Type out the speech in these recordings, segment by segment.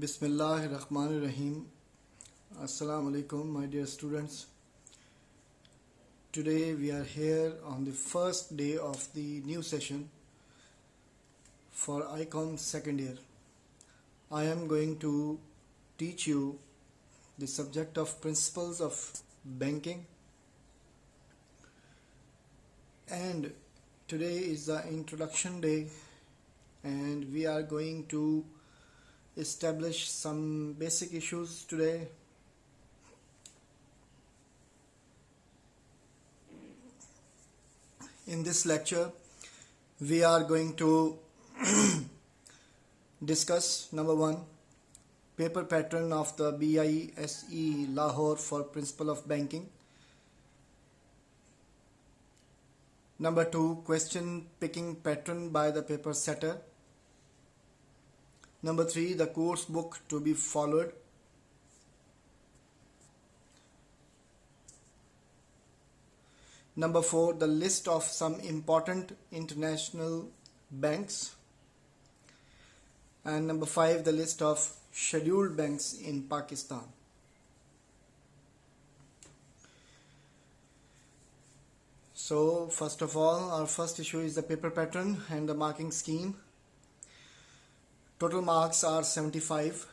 Bismillahirrahmanirrahim. Assalamu alaikum, my dear students. Today we are here on the first day of the new session for ICOM second year. I am going to teach you the subject of principles of banking, and today is the introduction day, and we are going to establish some basic issues today. In this lecture, we are going to discuss number 1, paper pattern of the BISE Lahore for principle of banking. Number 2, question picking pattern by the paper setter. Number 3, the course book to be followed. Number 4, the list of some important international banks. And number 5, the list of scheduled banks in Pakistan. So, first of all, our first issue is the paper pattern and the marking scheme. Total marks are 75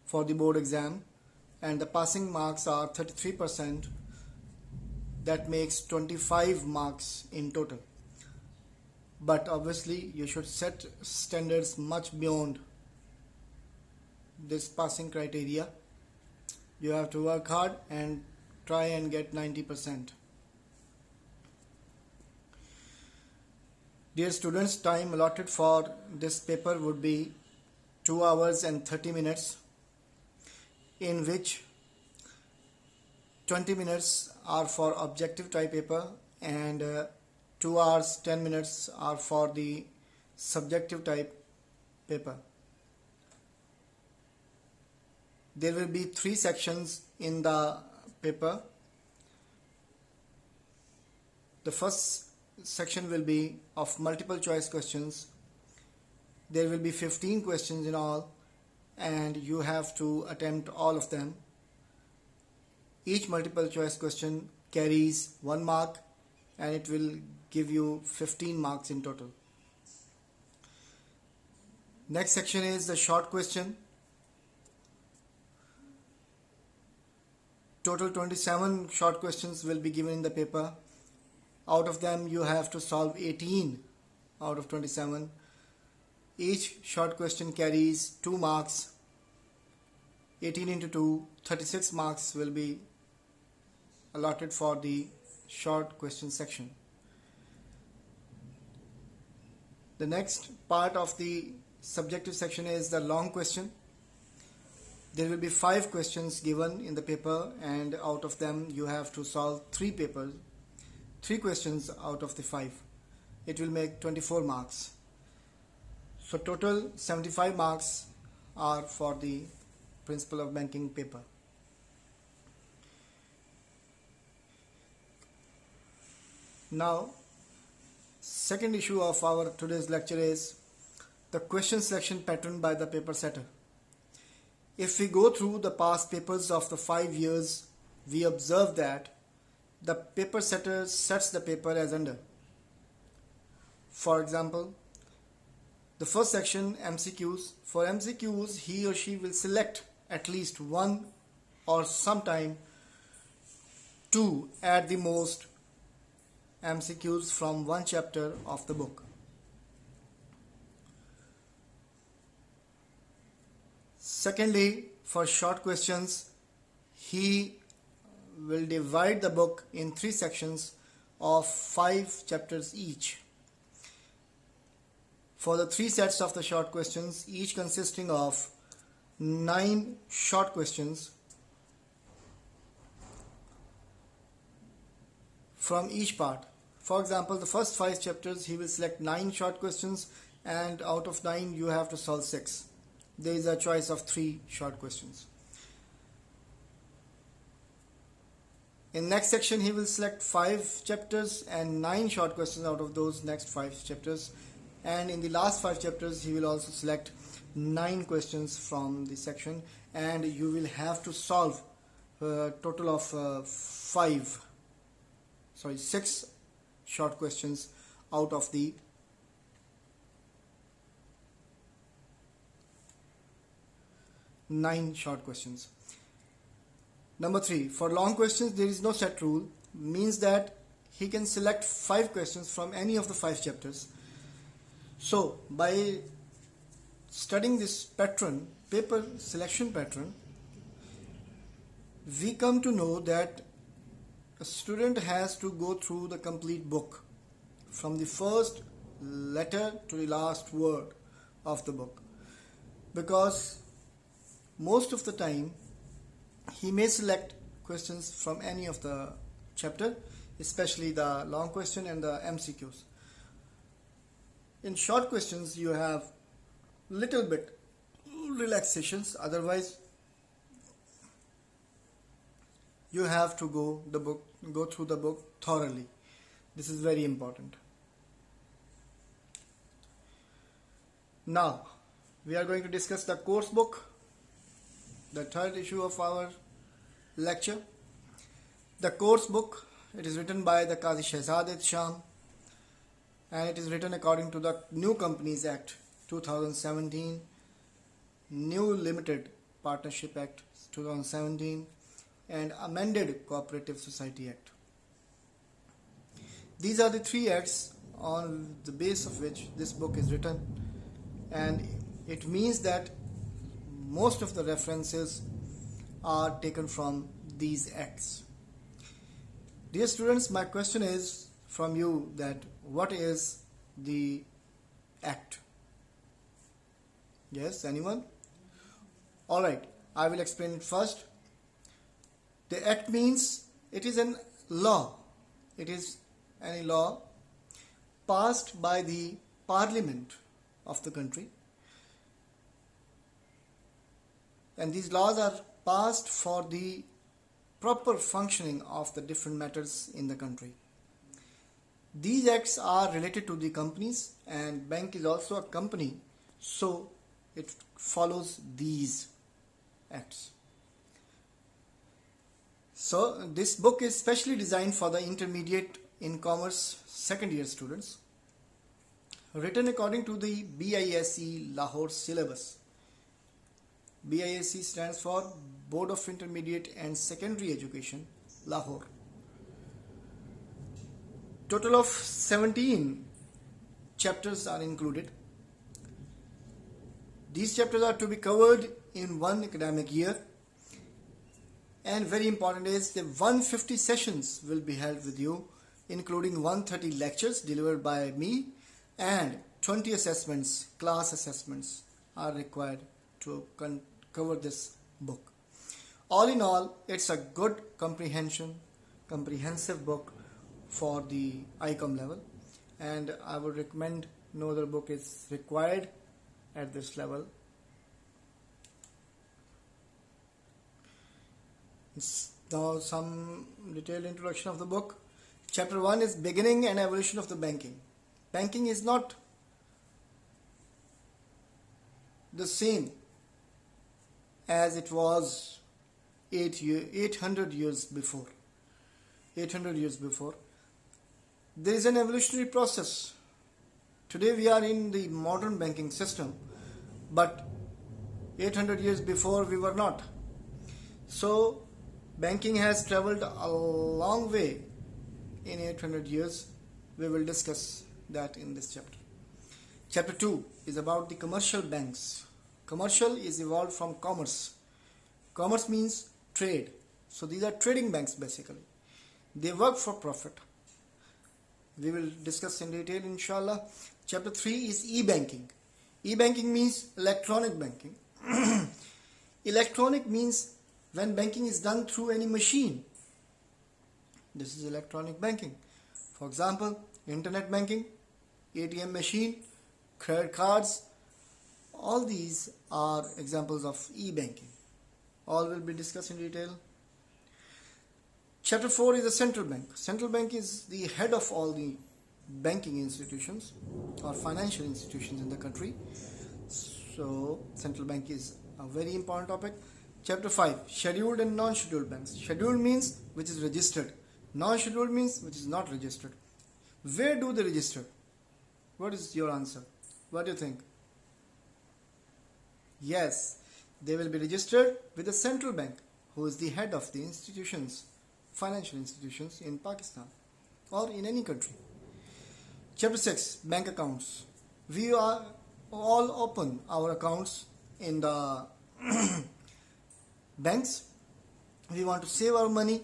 for the board exam, and the passing marks are 33%. That makes 25 marks in total. But obviously you should set standards much beyond this passing criteria. You have to work hard and try and get 90%. Dear students, time allotted for this paper would be 2 hours and 30 minutes, in which 20 minutes are for objective type paper and 2 hours 10 minutes are for the subjective type paper. There will be 3 sections in the paper. The first section will be of multiple choice questions. There will be 15 questions in all, and you have to attempt all of them. Each multiple choice question carries 1 mark, and it will give you 15 marks in total. Next section is the short question. Total 27 short questions will be given in the paper. Out of them you have to solve 18 out of 27. Each short question carries 2 marks. 18 into 2, 36 marks will be allotted for the short question section. The next part of the subjective section is the long question. There will be 5 questions given in the paper, and out of them you have to solve 3 questions out of the 5. It will make 24 marks. So total 75 marks are for the principle of banking paper. Now, second issue of our today's lecture is the question selection pattern by the paper setter. If we go through the past papers of the 5 years, we observe that the paper setter sets the paper as under. For example, the first section, MCQs. For MCQs, he or she will select at least 1 or sometime 2 at the most MCQs from 1 chapter of the book. Secondly, for short questions, he will divide the book in 3 sections of 5 chapters each. For the 3 sets of the short questions, each consisting of 9 short questions from each part. For example, the first 5 chapters he will select 9 short questions, and out of 9 you have to solve 6. There is a choice of 3 short questions. In next section he will select 5 chapters and 9 short questions out of those next 5 chapters, and in the last 5 chapters he will also select 9 questions from the section, and you will have to solve a total of 6 short questions out of the 9 short questions. Number 3, for long questions there is no set rule, means that he can select 5 questions from any of the 5 chapters. So by studying this pattern, paper selection pattern, we come to know that a student has to go through the complete book from the first letter to the last word of the book, because most of the time he may select questions from any of the chapter, especially the long question and the MCQs. In short questions you have little bit relaxations, otherwise you have to go through the book thoroughly. This is very important. Now we are going to discuss the course book, the third issue of our lecture. The course book, it is written by the Qazi Shahzad Sham, and it is written according to the New Companies Act 2017, New Limited Partnership Act 2017, and Amended Cooperative Society Act. These are the 3 acts on the base of which this book is written, and it means that most of the references are taken from these acts. Dear students, my question is from you that what is the act? Yes, anyone? Alright, I will explain it first. The act means it is a law. It is any law passed by the parliament of the country, and these laws are passed for the proper functioning of the different matters in the country. These acts are related to the companies, and bank is also a company, so it follows these acts. So this book is specially designed for the intermediate in commerce second year students, written according to the BISE Lahore syllabus. BISE stands for Board of Intermediate and Secondary Education, Lahore. Total of 17 chapters are included. These chapters are to be covered in one academic year, and very important is the 150 sessions will be held with you, including 130 lectures delivered by me, and 20 assessments, class assessments are required to cover this book. All in all, it's a good comprehensive book for the ICOM level, and I would recommend no other book is required at this level. Now some detailed introduction of the book. Chapter 1 is beginning and evolution of the banking. Banking is not the same as it was 800 years before. 800 years before. There is an evolutionary process. Today we are in the modern banking system, but 800 years before we were not. So banking has traveled a long way in 800 years. We will discuss that in this chapter. Chapter 2 is about the commercial banks. Commercial is evolved from commerce. Commerce means trade. So these are trading banks basically. They work for profit. We will discuss in detail inshallah. Chapter 3 is e-banking. E-banking means electronic banking. Electronic means when banking is done through any machine. This is electronic banking. For example, internet banking, ATM machine, credit cards, all these are examples of e-banking. All will be discussed in detail. Chapter 4 is the central bank. Central bank is the head of all the banking institutions or financial institutions in the country. So central bank is a very important topic. Chapter 5, scheduled and non-scheduled banks. Scheduled means which is registered. Non-scheduled means which is not registered. Where do they register? What is your answer? What do you think? Yes, they will be registered with the central bank, who is the head of the institutions, financial institutions in Pakistan or in any country. Chapter 6, bank accounts. We are all open our accounts in the banks. We want to save our money.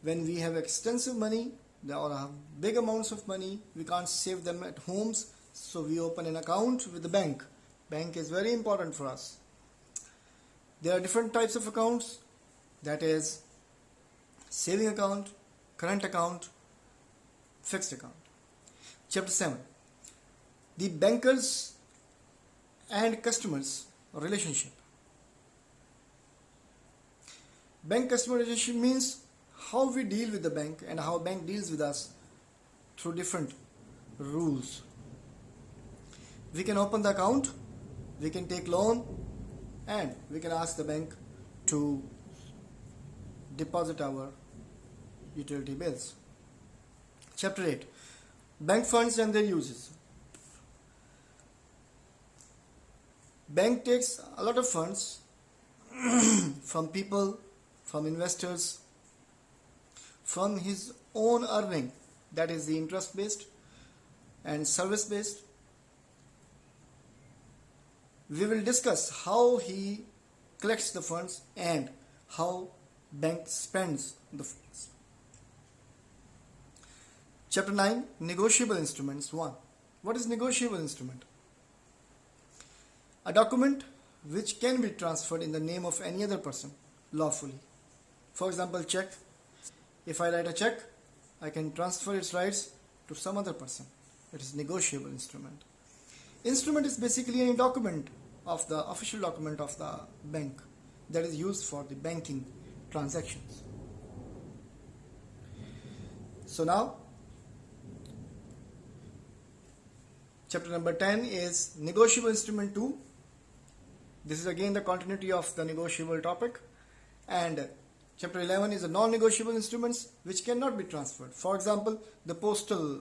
When we have extensive money or have big amounts of money, we can't save them at homes, so we open an account with the bank. Bank is very important for us. There are different types of accounts, that is saving account, current account, fixed account. Chapter 7, the bankers and customers relationship. Bank-customer relationship means how we deal with the bank and how bank deals with us through different rules. We can open the account, we can take loan, and we can ask the bank to deposit our utility bills. Chapter 8, bank funds and their uses. Bank takes a lot of funds from people, from investors, from his own earning, that is the interest based and service based. We will discuss how he collects the funds and how bank spends the funds. Chapter 9, negotiable instruments 1. What is negotiable instrument? A document which can be transferred in the name of any other person lawfully. For example, check. If I write a check, I can transfer its rights to some other person. It is negotiable instrument. Instrument is basically any document of the official document of the bank that is used for the banking transactions. So now, chapter number 10 is negotiable instrument 2. This is again the continuity of the negotiable topic. And chapter 11 is the non-negotiable instruments which cannot be transferred. For example, the postal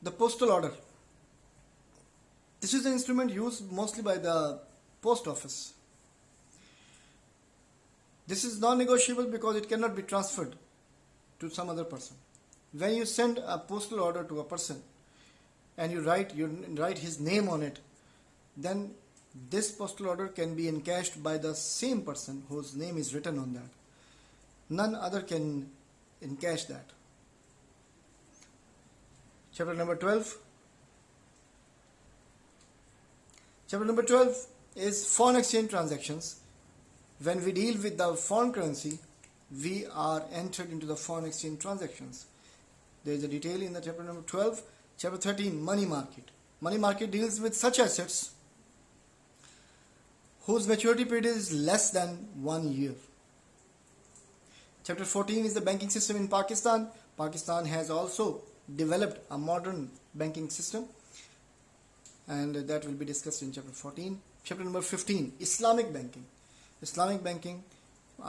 order. This is the instrument used mostly by the post office. This is non-negotiable because it cannot be transferred to some other person. When you send a postal order to a person and you write his name on it, then this postal order can be encashed by the same person whose name is written on that. None other can encash that. Chapter number 12. Chapter number 12 is foreign exchange transactions. When we deal with the foreign currency, we are entered into the foreign exchange transactions. There is a detail in the chapter number 12. Chapter 13, money market. Money market deals with such assets whose maturity period is less than 1 year. Chapter 14 is the banking system in Pakistan. Pakistan has also developed a modern banking system, and that will be discussed in chapter 14. Chapter number 15, Islamic banking. Islamic banking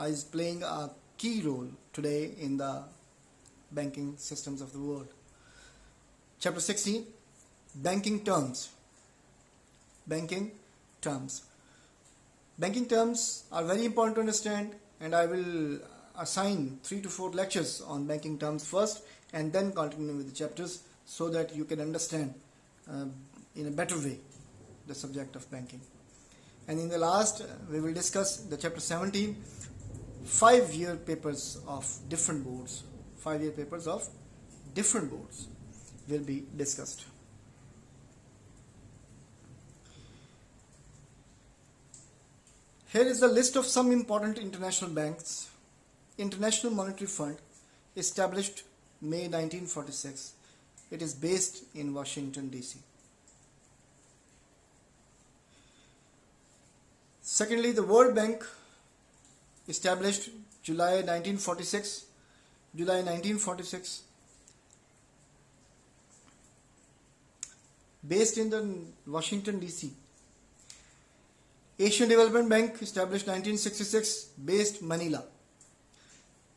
is playing a key role today in the banking systems of the world. Chapter 16, banking terms. Banking terms. Banking terms are very important to understand, and I will assign 3 to 4 lectures on banking terms first and then continue with the chapters so that you can understand in a better way the subject of banking. And in the last, we will discuss the chapter 17, 5-year papers of different boards. 5-year papers of different boards will be discussed. Here is the list of some important international banks. International Monetary Fund, established May 1946. It is based in Washington, D.C. Secondly, the World Bank, established July 1946. July 1946. based in the Washington DC. Asian Development Bank, established 1966, based Manila.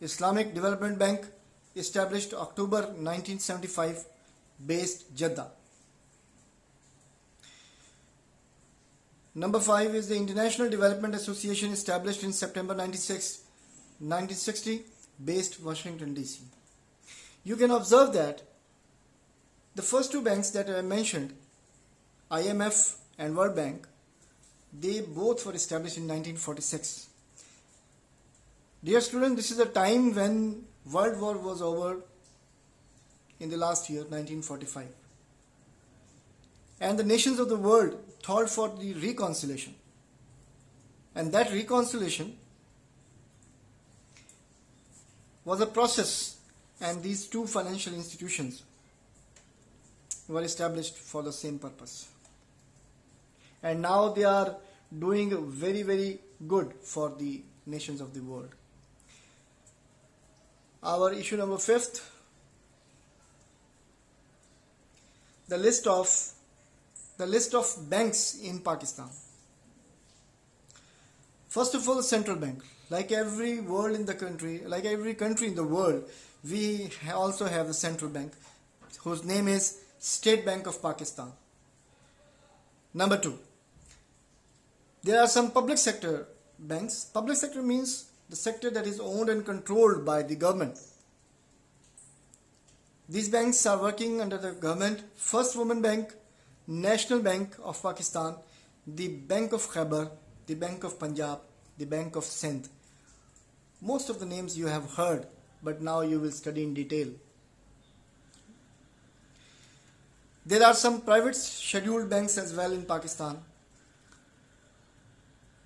Islamic Development Bank, established October 1975, based Jeddah. Number 5 is the International Development Association, established in September 1960, based Washington DC. You can observe that the first two banks that I mentioned, IMF and World Bank, they both were established in 1946. Dear students, this is a time when World War was over in the last year, 1945. And the nations of the world thought for the reconciliation. And that reconciliation was a process, and these two financial institutions were established for the same purpose. And now they are doing very, very good for the nations of the world. Our issue number 5th, the list of banks in Pakistan. First of all, the central bank. Like every country in the world, we also have the central bank, whose name is State Bank of Pakistan. Number 2, there are some public sector banks. Public sector means the sector that is owned and controlled by the government. These banks are working under the government. First Women Bank, National Bank of Pakistan, the Bank of Khyber, the Bank of Punjab, the Bank of Sindh. Most of the names you have heard, but now you will study in detail. There are some private scheduled banks as well in Pakistan.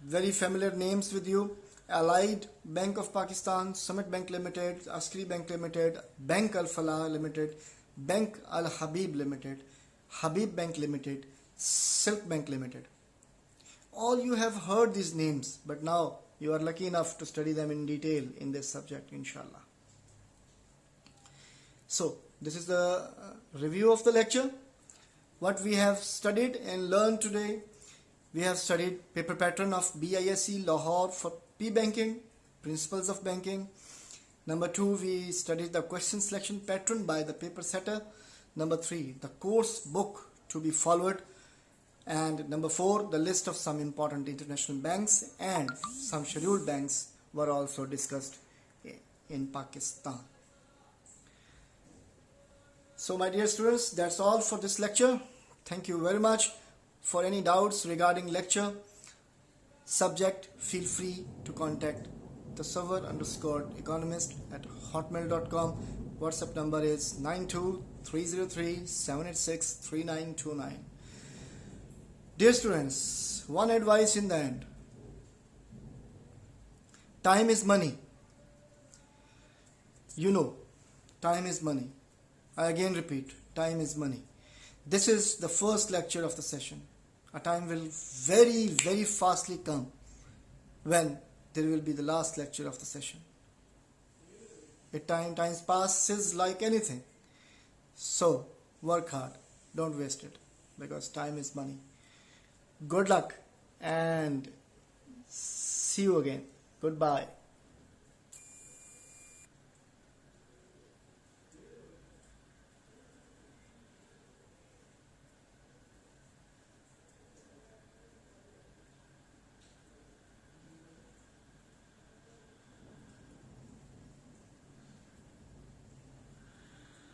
Very familiar names with you: Allied Bank of Pakistan, Summit Bank Limited, Askari Bank Limited, Bank Al Falah Limited, Bank Al Habib Limited, Habib Bank Limited, Silk Bank Limited. All you have heard these names, but now you are lucky enough to study them in detail in this subject, inshallah. So, this is the review of the lecture. What we have studied and learned today: we have studied paper pattern of BISE Lahore for P-Banking, principles of banking. Number 2, we studied the question selection pattern by the paper setter. Number 3, the course book to be followed. And number 4, the list of some important international banks and some scheduled banks were also discussed in Pakistan. So my dear students, that's all for this lecture. Thank you very much. For any doubts regarding lecture, subject, feel free to contact tasawwur_economist@hotmail.com. WhatsApp number is 92-303-786-3929. Dear students, one advice in the end. Time is money. You know, time is money. I again repeat, time is money. This is the first lecture of the session. A time will very, very fastly come when there will be the last lecture of the session. Times passes like anything. So, work hard. Don't waste it, because time is money. Good luck and see you again. Goodbye.